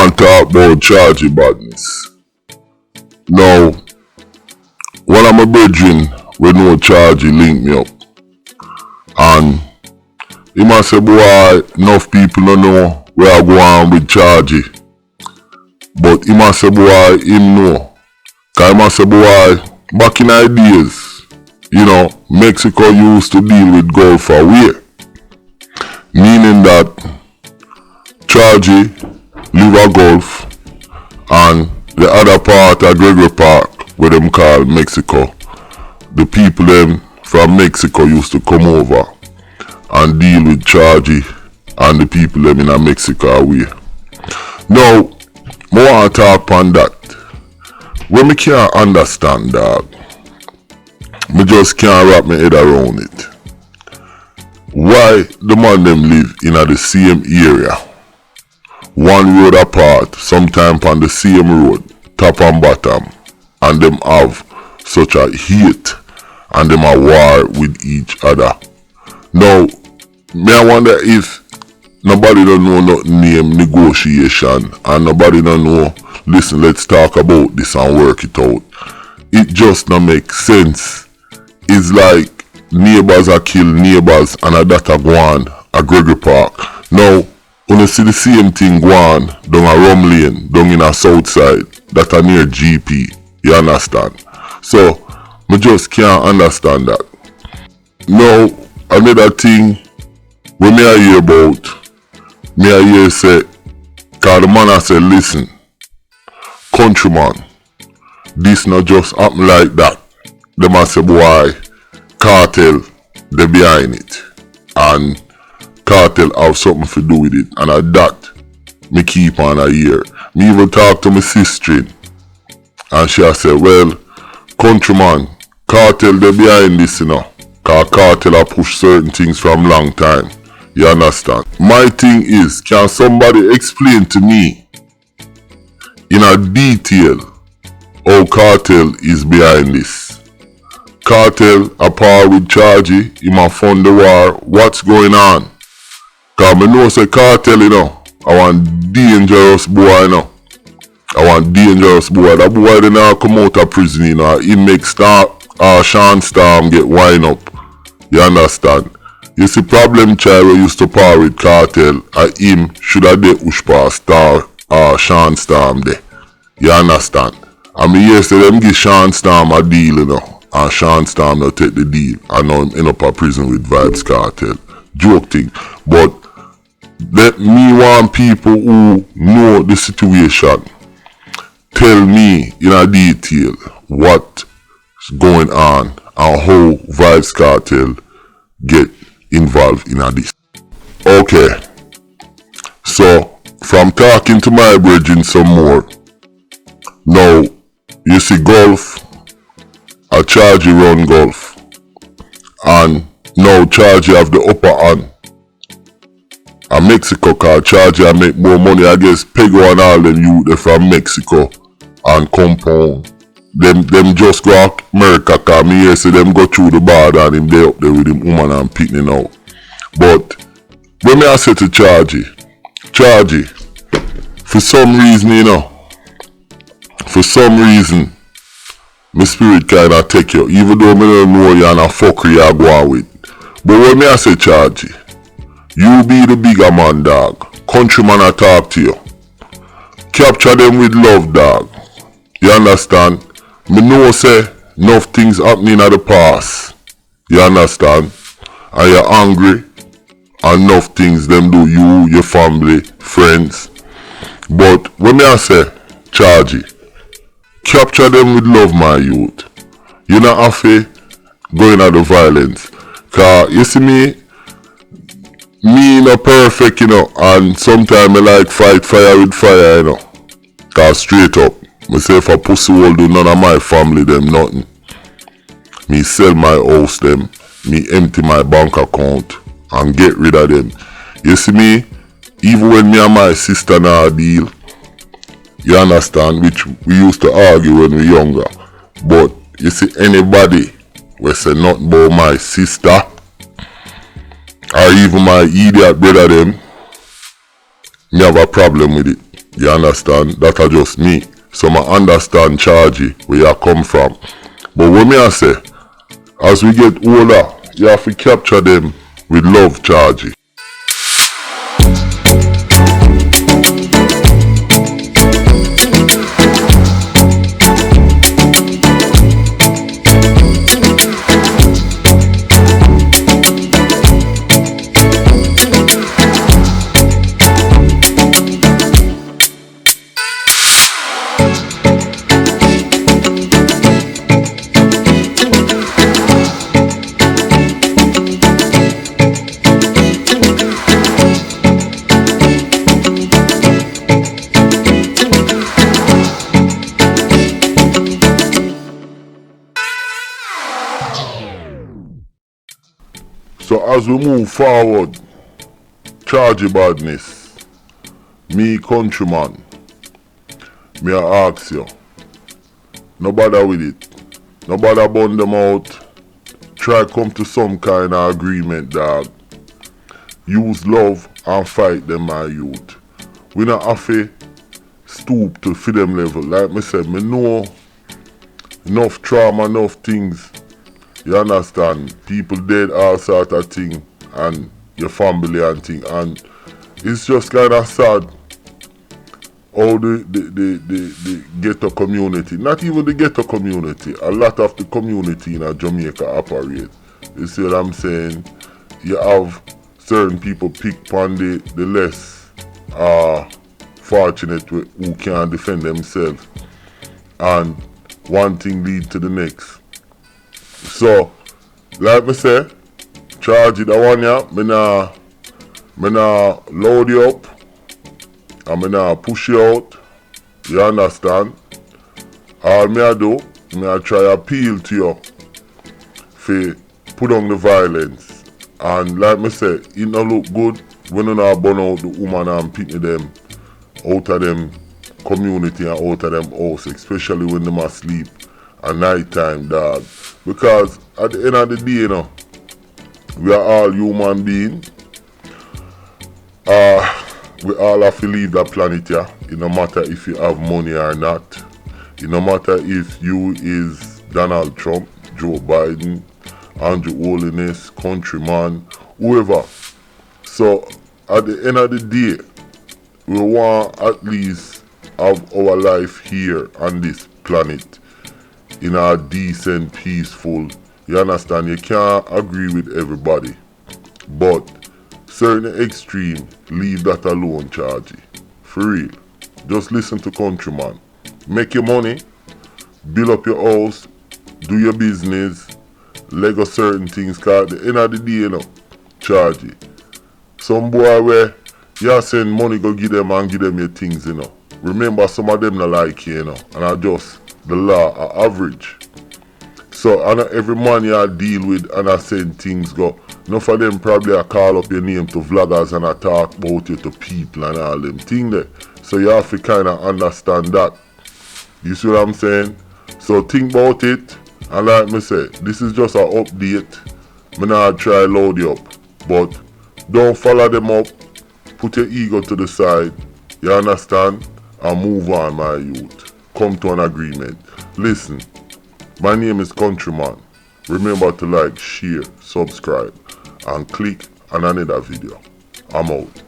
want to talk about Chargey Badness. Now, one of my brethren we know Chargey link me up. And he must say, boy, enough people don't know where I go on with Chargey. But he must say, boy, him know. Cause he must say, boy, back in the days, you know, Mexico used to deal with golf away. Meaning that Chargey live a golf and the other part of Gregory Park, where them call Mexico, the people them from Mexico used to come over and deal with Chargey and the people them in Mexico away. Now, I want to talk on that. When me can't understand that, me just can't wrap my head around it. Why the man them live in the same area, one road apart, sometime on the same road, top and bottom, and them have such a hate and them a war with each other. Now, me I wonder if nobody don't know nothing name negotiation and nobody don't know, listen, let's talk about this and work it out. It just don't make sense. It's like neighbors are kill neighbors and that a go on a Gregory Park. Now, when you see the same thing go on down a Rum Lane, down in a south side, that are near GP, you understand? So, I just can't understand that. Now, another thing when me I hear about, me I hear say, cause the man I say, listen, countryman, this not just happen like that. The man say, boy, cartel, they behind it. And cartel have something to do with it. And at that, me keep on a hear. Me even talk to my sister. And she say, well, countryman, cartel they behind this, you know. Cause cartel have push certain things from long time. You understand? My thing is, can somebody explain to me in a detail how cartel is behind this? Cartel apart with Chargey, he might fund the war. What's going on? Cause me know say cartel, you know, I want dangerous boy, you know. I want dangerous boy. That boy then now come out of prison, you know. He make Sean Storm get wind up. You understand? You see problem child we used to par with cartel, him should have de Ushpa Sean Storm there. You understand? And me hear say them give Sean Storm a deal, you know. And Sean Storm not take the deal. And now him end up a prison with Vibes Cartel. Joke thing. But let me want people who know the situation tell me in a detail what's going on and how Vibes Cartel get involved in this. Okay. So from talking to my brethren some more. Now you see golf, a Chargey run golf, and now Chargey have the upper hand. And Mexico cause Chargey make more money. I guess Pego and all them youth from Mexico and compound. Them just go out America cause me here say them go through the border and him there up there with him woman and PICKNEY now. But when me I say to Chargey, for some reason, you know, my spirit kinda take you, even though me don't know you and a fuckery you go on with. But when me I say Chargey, you be the bigger man, dog. Countryman I talk to you. Capture them with love, dog. You understand? Me know say enough things happening at the past. You understand? And you're angry. And enough things them do you, your family, friends. But when me I say Chargey, capture them with love, my youth. You not have to go in at the violence. Cause you see me not perfect, you know, and sometimes I like fight fire with fire, you know. Cause straight up, me say if a pussy will do none of my family them nothing. Me sell my house them, me empty my bank account and get rid of them. You see me, even when me and my sister now deal, you understand, which we used to argue when we younger. But you see anybody we say nothing about my sister or even my idiot brother them, me have a problem with it. You understand? That are just me. So I understand Chargey where you come from. But what me I say, as we get older, you have to capture them with love, Chargey. So as we move forward, Chargey Badness, me countryman, me I ask you, no bother with it. No bother burn them out. Try come to some kind of agreement, dog. Use love and fight them, my youth. We not have to stoop to fit them level. Like me said, me know enough trauma, enough things. You understand? People dead, all sort of thing, and your family and thing, and it's just kind of sad how the ghetto community, not even the ghetto community, a lot of the community in Jamaica operate. You see what I'm saying? You have certain people pick on the less fortunate who can defend themselves, and one thing lead to the next. So, like me say, Chargey that one ya, me nah load you up, and me nah push you out. You understand? All me I do, me I try appeal to you for put on the violence. And like me say, it no look good when you not burn out the woman and pick them out of them community and out of them house, especially when them asleep at night time, dog. Because at the end of the day, you know, we are all human beings. We all have to leave that planet here. It no matter if you have money or not. It no matter if you is Donald Trump, Joe Biden, Andrew Holiness, Countryman, whoever. So at the end of the day, we want at least have our life here on this planet in a decent, peaceful. You understand? You can't agree with everybody, but certain extreme, leave that alone, Chargey. For real. Just listen to Countryman. Make your money, build up your house, do your business, Lego certain things, cause at the end of the day, you know, Chargey. Some boy where you send money go give them and give them your things, you know. Remember, some of them not like you, you know, and I just the law are average. So I know every man you deal with and I send things go. Enough of them probably I call up your name to vloggers and I talk about you to people and all them things there. So you have to kind of understand that. You see what I'm saying? So think about it, and like me say, this is just an update. Me not try load you up, but don't follow them up. Put your ego to the side. You understand? And move on, my youth. Come to an agreement. Listen, my name is Countryman. Remember to like, share, subscribe, and click on another video. I'm out.